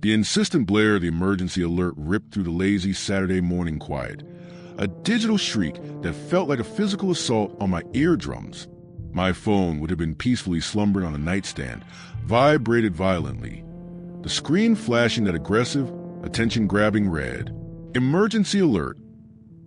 The insistent blare of the emergency alert ripped through the lazy Saturday morning quiet. A digital shriek that felt like a physical assault on my eardrums. My phone would have been peacefully slumbering on a nightstand, vibrated violently. The screen flashing that aggressive, attention-grabbing red. Emergency alert.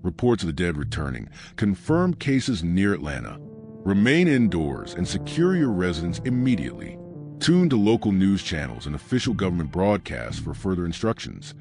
Reports of the dead returning. Confirmed cases near Atlanta. Remain indoors and secure your residence immediately. Tune to local news channels and official government broadcasts for further instructions.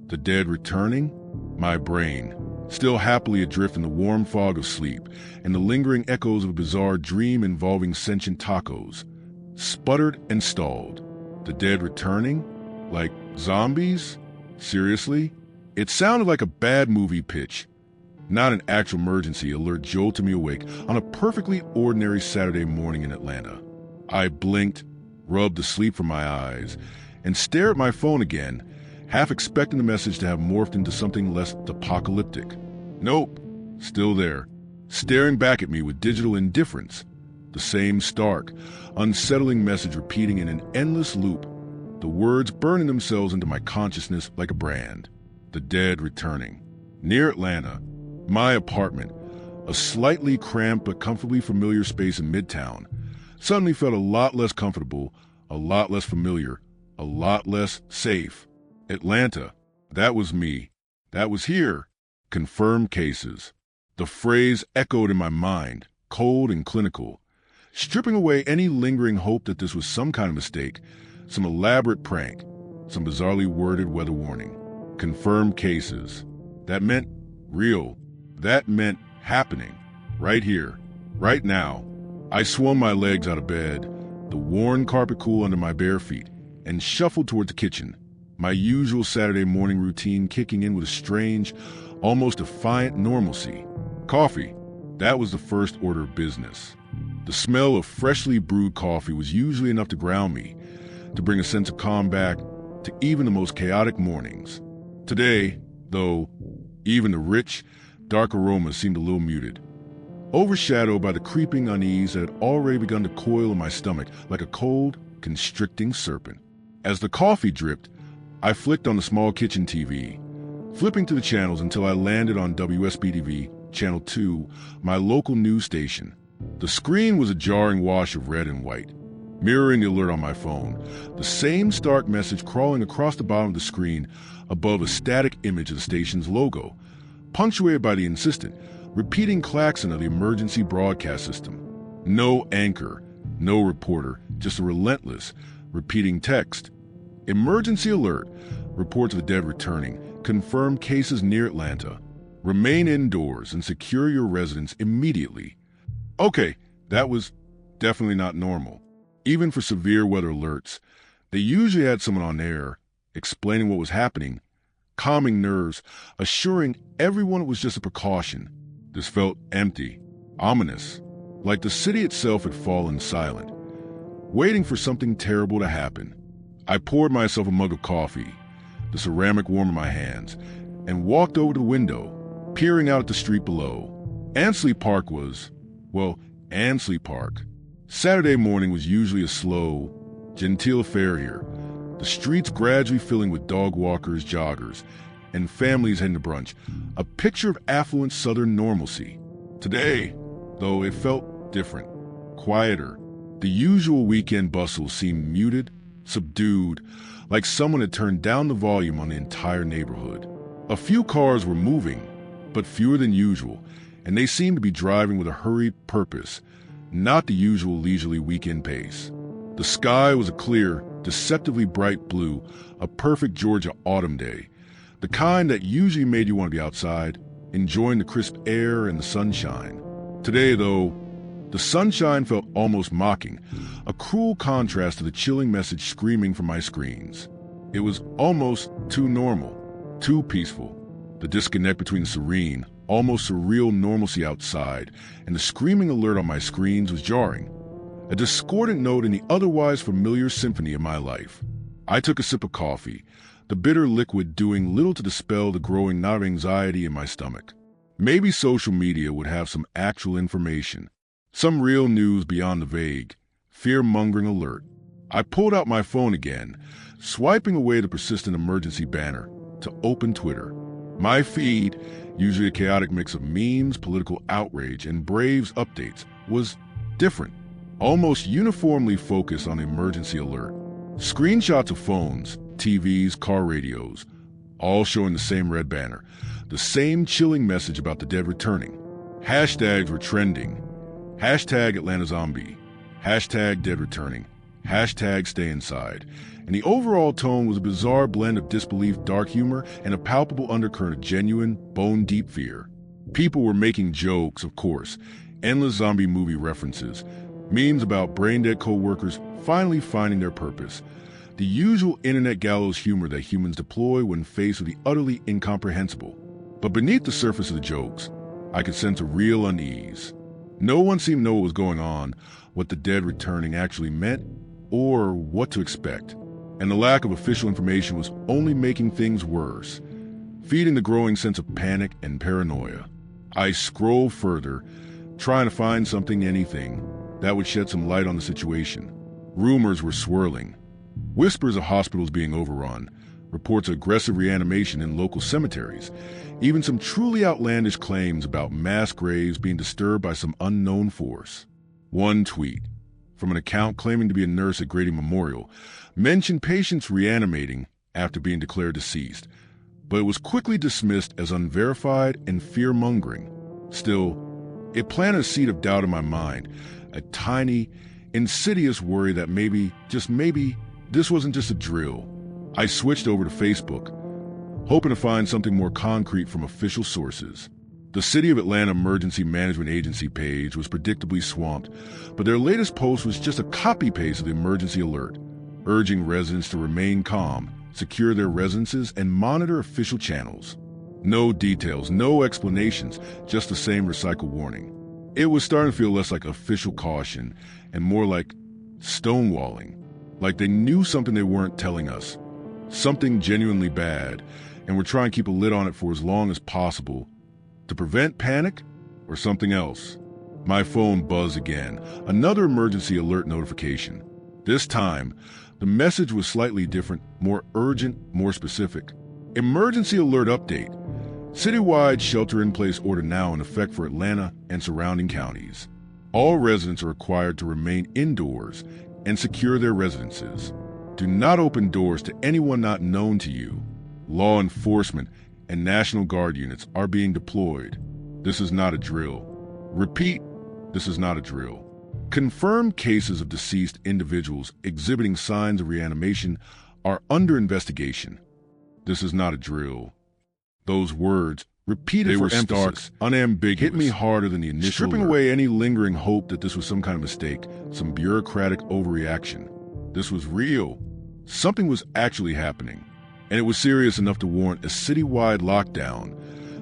The dead returning? My brain, still happily adrift in the warm fog of sleep and the lingering echoes of a bizarre dream involving sentient tacos, sputtered and stalled. The dead returning? Like zombies? Seriously? It sounded like a bad movie pitch, not an actual emergency alert jolted me awake on a perfectly ordinary Saturday morning in Atlanta. I blinked, rubbed the sleep from my eyes, and stared at my phone again, half expecting the message to have morphed into something less apocalyptic. Nope, still there, staring back at me with digital indifference. The same stark, unsettling message repeating in an endless loop, the words burning themselves into my consciousness like a brand. The dead returning. Near Atlanta, my apartment, a slightly cramped but comfortably familiar space in Midtown, suddenly felt a lot less comfortable, a lot less familiar, a lot less safe. Atlanta, that was me. That was here. Confirmed cases. The phrase echoed in my mind, cold and clinical, stripping away any lingering hope that this was some kind of mistake, some elaborate prank, some bizarrely worded weather warning. Confirmed cases. That meant real. That meant happening. Right here. Right now. I swung my legs out of bed, the worn carpet cool under my bare feet, and shuffled toward the kitchen, my usual Saturday morning routine kicking in with a strange, almost defiant normalcy. Coffee. That was the first order of business. The smell of freshly brewed coffee was usually enough to ground me, to bring a sense of calm back to even the most chaotic mornings. Today, though, even the rich, dark aromas seemed a little muted, overshadowed by the creeping unease that had already begun to coil in my stomach like a cold, constricting serpent. As the coffee dripped, I flicked on the small kitchen TV, flipping to the channels until I landed on WSBTV, Channel 2, my local news station. The screen was a jarring wash of red and white, mirroring the alert on my phone, the same stark message crawling across the bottom of the screen above a static image of the station's logo, punctuated by the insistent, repeating klaxon of the emergency broadcast system. No anchor, no reporter, just a relentless, repeating text. Emergency alert. Reports of the dead returning. Confirmed cases near Atlanta. Remain indoors and secure your residence immediately. Okay, that was definitely not normal. Even for severe weather alerts, they usually had someone on air, explaining what was happening, calming nerves, assuring everyone it was just a precaution. This felt empty, ominous, like the city itself had fallen silent, waiting for something terrible to happen. I poured myself a mug of coffee, the ceramic warm in my hands, and walked over to the window, peering out at the street below. Ansley Park was, well, Ansley Park. Saturday morning was usually a slow, genteel affair here, the streets gradually filling with dog walkers, joggers, and families heading to brunch, a picture of affluent southern normalcy. Today, though, it felt different, quieter. The usual weekend bustle seemed muted, subdued, like someone had turned down the volume on the entire neighborhood. A few cars were moving, but fewer than usual, and they seemed to be driving with a hurried purpose, not the usual leisurely weekend pace. The sky was a clear, deceptively bright blue, a perfect Georgia autumn day, the kind that usually made you want to be outside, enjoying the crisp air and the sunshine. Today, though, the sunshine felt almost mocking, a cruel contrast to the chilling message screaming from my screens. It was almost too normal, too peaceful. The disconnect between the serene, almost surreal normalcy outside and the screaming alert on my screens was jarring, a discordant note in the otherwise familiar symphony of my life. I took a sip of coffee, the bitter liquid doing little to dispel the growing knot of anxiety in my stomach. Maybe social media would have some actual information, some real news beyond the vague, fear-mongering alert. I pulled out my phone again, swiping away the persistent emergency banner to open Twitter. My feed, usually a chaotic mix of memes, political outrage, and Braves updates, was different, almost uniformly focused on the emergency alert. Screenshots of phones, TVs, car radios, all showing the same red banner, the same chilling message about the dead returning. Hashtags were trending. Hashtag Atlanta Zombie, hashtag dead returning, hashtag stay inside. And the overall tone was a bizarre blend of disbelief, dark humor, and a palpable undercurrent of genuine, bone-deep fear. People were making jokes, of course, endless zombie movie references, memes about brain-dead co-workers finally finding their purpose, the usual internet gallows humor that humans deploy when faced with the utterly incomprehensible. But beneath the surface of the jokes, I could sense a real unease. No one seemed to know what was going on, what the dead returning actually meant, or what to expect. And the lack of official information was only making things worse, feeding the growing sense of panic and paranoia. I scrolled further, trying to find something, anything, that would shed some light on the situation. Rumors were swirling. Whispers of hospitals being overrun, reports of aggressive reanimation in local cemeteries, even some truly outlandish claims about mass graves being disturbed by some unknown force. One tweet, from an account claiming to be a nurse at Grady Memorial, mentioned patients reanimating after being declared deceased, but it was quickly dismissed as unverified and fear-mongering. Still, it planted a seed of doubt in my mind, a tiny, insidious worry that maybe, just maybe, this wasn't just a drill. I switched over to Facebook, hoping to find something more concrete from official sources. The City of Atlanta Emergency Management Agency page was predictably swamped, but their latest post was just a copy-paste of the emergency alert, urging residents to remain calm, secure their residences, and monitor official channels. No details, no explanations, just the same recycled warning. It was starting to feel less like official caution and more like stonewalling, like they knew something they weren't telling us, something genuinely bad, and were trying to keep a lid on it for as long as possible to prevent panic or something else. My phone buzzed again, another emergency alert notification. This time, the message was slightly different, more urgent, more specific. Emergency alert update. Citywide shelter-in-place order now in effect for Atlanta and surrounding counties. All residents are required to remain indoors and secure their residences. Do not open doors to anyone not known to you. Law enforcement and National Guard units are being deployed. This is not a drill. Repeat, this is not a drill. Confirmed cases of deceased individuals exhibiting signs of reanimation are under investigation. This is not a drill. Those words, repeated for emphasis, stark, unambiguous, hit me harder than the initial stripping away any lingering hope that this was some kind of mistake, some bureaucratic overreaction. This was real. Something was actually happening, and it was serious enough to warrant a citywide lockdown,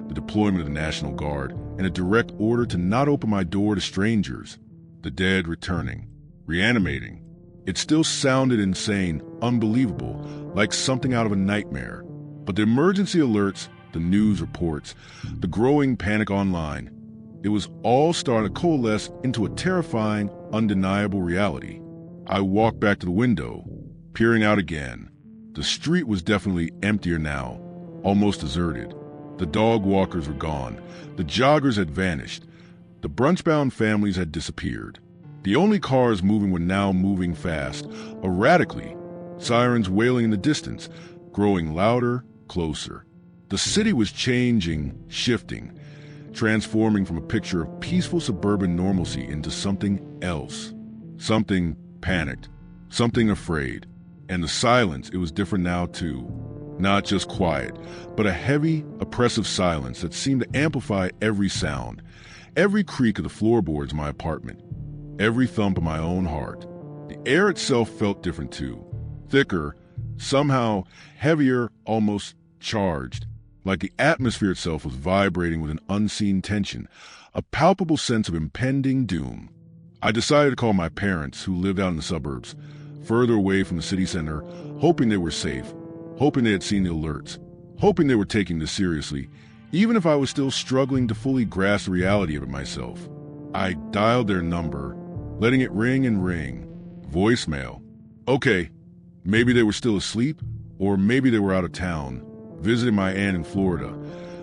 the deployment of the National Guard, and a direct order to not open my door to strangers. The dead returning, reanimating. It still sounded insane, unbelievable, like something out of a nightmare. But the emergency alerts, the news reports, the growing panic online, it was all starting to coalesce into a terrifying, undeniable reality. I walked back to the window, peering out again. The street was definitely emptier now, almost deserted. The dog walkers were gone. The joggers had vanished. The brunch-bound families had disappeared. The only cars moving were now moving fast, erratically, sirens wailing in the distance, growing louder, closer. The city was changing, shifting, transforming from a picture of peaceful suburban normalcy into something else. Something panicked, something afraid. And the silence, it was different now too. Not just quiet, but a heavy, oppressive silence that seemed to amplify every sound, every creak of the floorboards of my apartment, every thump of my own heart. The air itself felt different too. Thicker, somehow heavier, almost charged, like the atmosphere itself was vibrating with an unseen tension, a palpable sense of impending doom. I decided to call my parents, who lived out in the suburbs, further away from the city center, hoping they were safe, hoping they had seen the alerts, hoping they were taking this seriously, even if I was still struggling to fully grasp the reality of it myself. I dialed their number, letting it ring and ring. Voicemail. Okay, Maybe they were still asleep, or maybe they were out of town, visiting my aunt in Florida,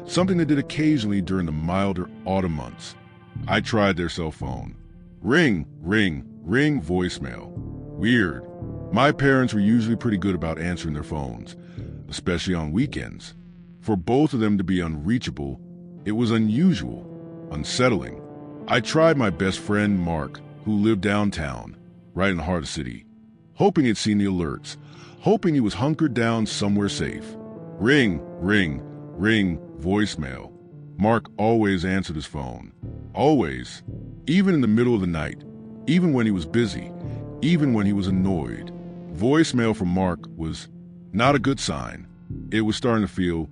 something they did occasionally during the milder autumn months. I tried their cell phone. Ring, ring, ring, voicemail. Weird. My parents were usually pretty good about answering their phones, especially on weekends. For both of them to be unreachable, it was unusual, unsettling. I tried my best friend, Mark, who lived downtown, right in the heart of the city, hoping he'd seen the alerts, hoping he was hunkered down somewhere safe. Ring, ring, ring, voicemail. Mark always answered his phone. Always. Even in the middle of the night. Even when he was busy. Even when he was annoyed. Voicemail from Mark was not a good sign. It was starting to feel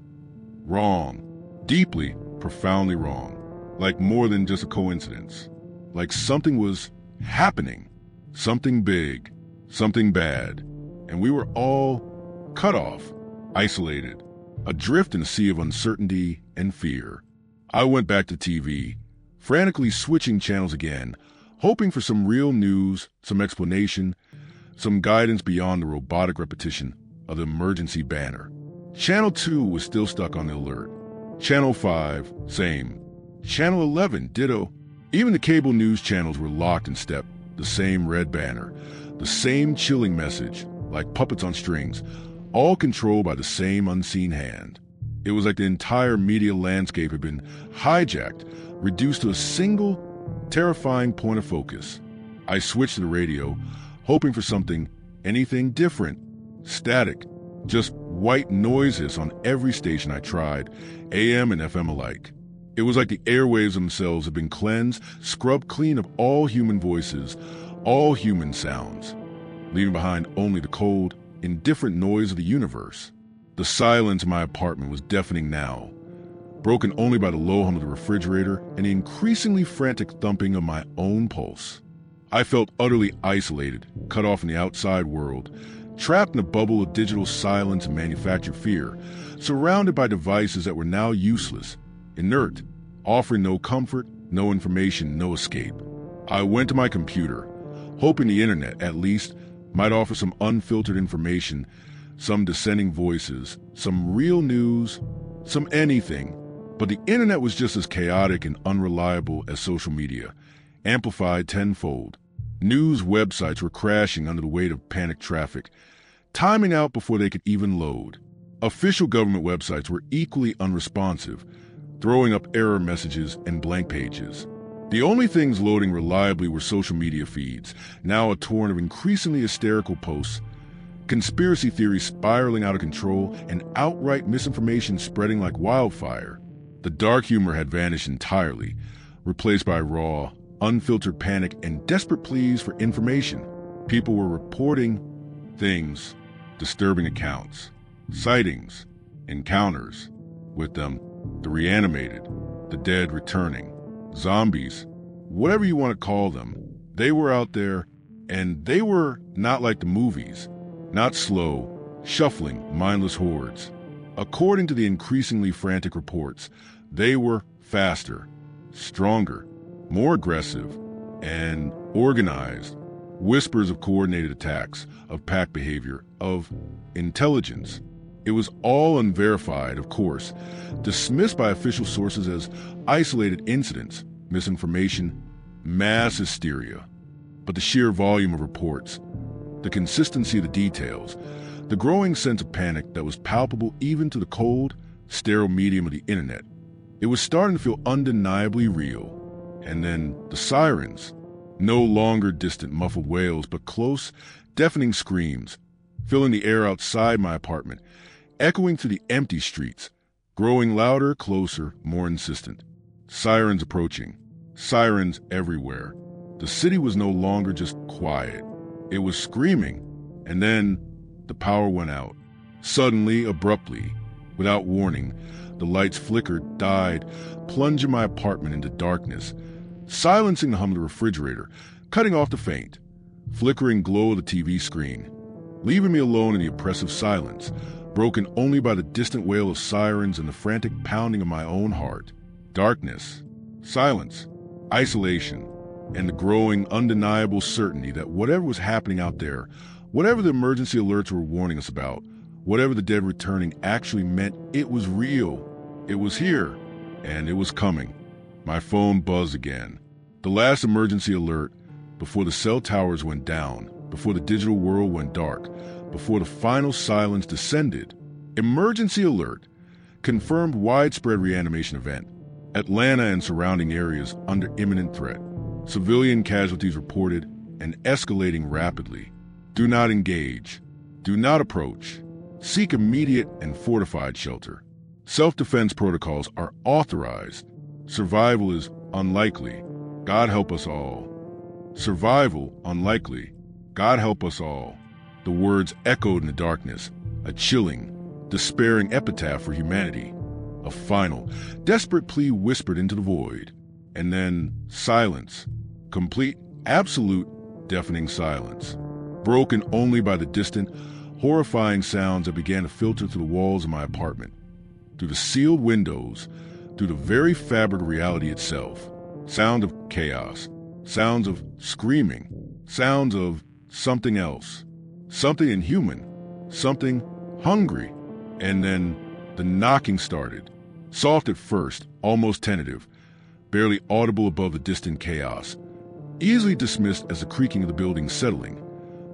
wrong. Deeply, profoundly wrong. Like more than just a coincidence. Like something was happening. Something big. Something bad. And we were all cut off. Isolated. Adrift in a sea of uncertainty and fear. I went back to TV, frantically switching channels again, hoping for some real news, some explanation, some guidance beyond the robotic repetition of the emergency banner. Channel 2 was still stuck on the alert. Channel 5, same. Channel 11, ditto. Even the cable news channels were locked in step, the same red banner, the same chilling message, like puppets on strings, all controlled by the same unseen hand. It was like the entire media landscape had been hijacked, reduced to a single, terrifying point of focus. I switched to the radio, hoping for something, anything different. Static, just white noises on every station I tried, AM and FM alike. It was like the airwaves themselves had been cleansed, scrubbed clean of all human voices, all human sounds, leaving behind only the cold, indifferent noise of the universe. The silence in my apartment was deafening now, broken only by the low hum of the refrigerator and the increasingly frantic thumping of my own pulse. I felt utterly isolated, cut off from the outside world, trapped in a bubble of digital silence and manufactured fear, surrounded by devices that were now useless, inert, offering no comfort, no information, no escape. I went to my computer, hoping the internet, at least, might offer some unfiltered information, some dissenting voices, some real news, some anything. But the internet was just as chaotic and unreliable as social media, amplified tenfold. News websites were crashing under the weight of panicked traffic, timing out before they could even load. Official government websites were equally unresponsive, throwing up error messages and blank pages. The only things loading reliably were social media feeds, now a torrent of increasingly hysterical posts, conspiracy theories spiraling out of control, and outright misinformation spreading like wildfire. The dark humor had vanished entirely, replaced by raw, unfiltered panic and desperate pleas for information. People were reporting things, disturbing accounts, sightings, encounters. With them, the reanimated, the dead returning, zombies, whatever you want to call them. They were out there, and they were not like the movies. Not slow, shuffling, mindless hordes. According to the increasingly frantic reports, they were faster, stronger, more aggressive, and organized. Whispers of coordinated attacks, of pack behavior, of intelligence. It was all unverified, of course, dismissed by official sources as isolated incidents, misinformation, mass hysteria. But the sheer volume of reports, the consistency of the details, the growing sense of panic that was palpable even to the cold, sterile medium of the internet. It was starting to feel undeniably real. And then the sirens, no longer distant muffled wails, but close, deafening screams, filling the air outside my apartment, echoing through the empty streets, growing louder, closer, more insistent. Sirens approaching, sirens everywhere. The city was no longer just quiet. It was screaming, and then the power went out. Suddenly, abruptly, without warning, the lights flickered, died, plunging my apartment into darkness, silencing the hum of the refrigerator, cutting off the faint, flickering glow of the TV screen, leaving me alone in the oppressive silence, broken only by the distant wail of sirens and the frantic pounding of my own heart. Darkness, silence, isolation, and the growing, undeniable certainty that whatever was happening out there Whatever the emergency alerts were warning us about, whatever the dead returning actually meant, it was real. It was here, and it was coming. My phone buzzed again. The last emergency alert, before the cell towers went down, before the digital world went dark, before the final silence descended. Emergency alert. Confirmed widespread reanimation event. Atlanta and surrounding areas under imminent threat. Civilian casualties reported and escalating rapidly. Do not engage. Do not approach. Seek immediate and fortified shelter. Self-defense protocols are authorized. Survival is unlikely. God help us all. Survival unlikely. God help us all. The words echoed in the darkness, a chilling, despairing epitaph for humanity. A final, desperate plea whispered into the void. And then silence. Complete, absolute, deafening silence. Broken only by the distant, horrifying sounds that began to filter through the walls of my apartment. Through the sealed windows, through the very fabric of reality itself. Sound of chaos. Sounds of screaming. Sounds of something else. Something inhuman. Something hungry. And then the knocking started. Soft at first, almost tentative, barely audible above the distant chaos. Easily dismissed as the creaking of the building settling.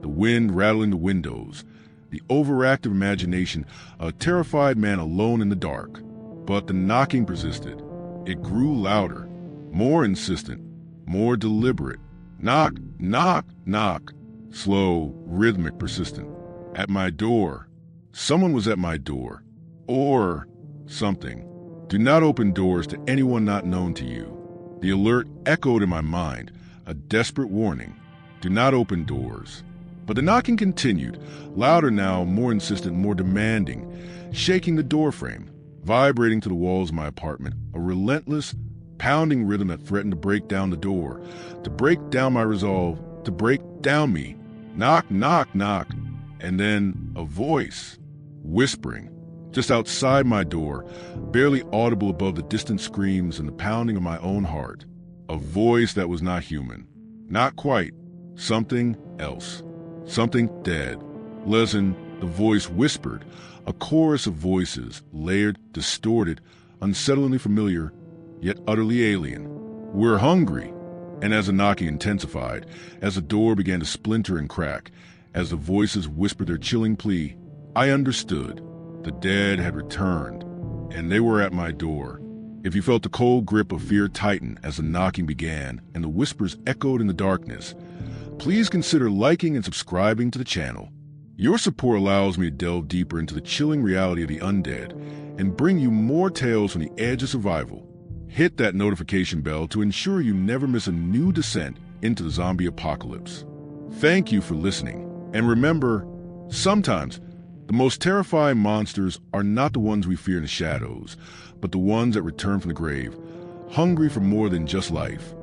The wind rattling the windows. The overactive imagination, a terrified man alone in the dark. But the knocking persisted. It grew louder, more insistent, more deliberate. Knock, knock, knock. Slow, rhythmic, persistent. At my door. Someone was at my door. Or something. Do not open doors to anyone not known to you. The alert echoed in my mind, a desperate warning. Do not open doors. But the knocking continued, louder now, more insistent, more demanding, shaking the doorframe, vibrating to the walls of my apartment, a relentless, pounding rhythm that threatened to break down the door, to break down my resolve, to break down me. Knock, knock, knock. And then a voice, whispering, just outside my door, barely audible above the distant screams and the pounding of my own heart. A voice that was not human. Not quite. Something else. Something dead. Listen, the voice whispered, a chorus of voices, layered, distorted, unsettlingly familiar, yet utterly alien. We're hungry. And as the knocking intensified, as the door began to splinter and crack, as the voices whispered their chilling plea, I understood. The dead had returned, and they were at my door. If you felt the cold grip of fear tighten as the knocking began and the whispers echoed in the darkness, please consider liking and subscribing to the channel. Your support allows me to delve deeper into the chilling reality of the undead and bring you more tales from the edge of survival. Hit that notification bell to ensure you never miss a new descent into the zombie apocalypse. Thank you for listening, and remember, sometimes the most terrifying monsters are not the ones we fear in the shadows, but the ones that return from the grave, hungry for more than just life.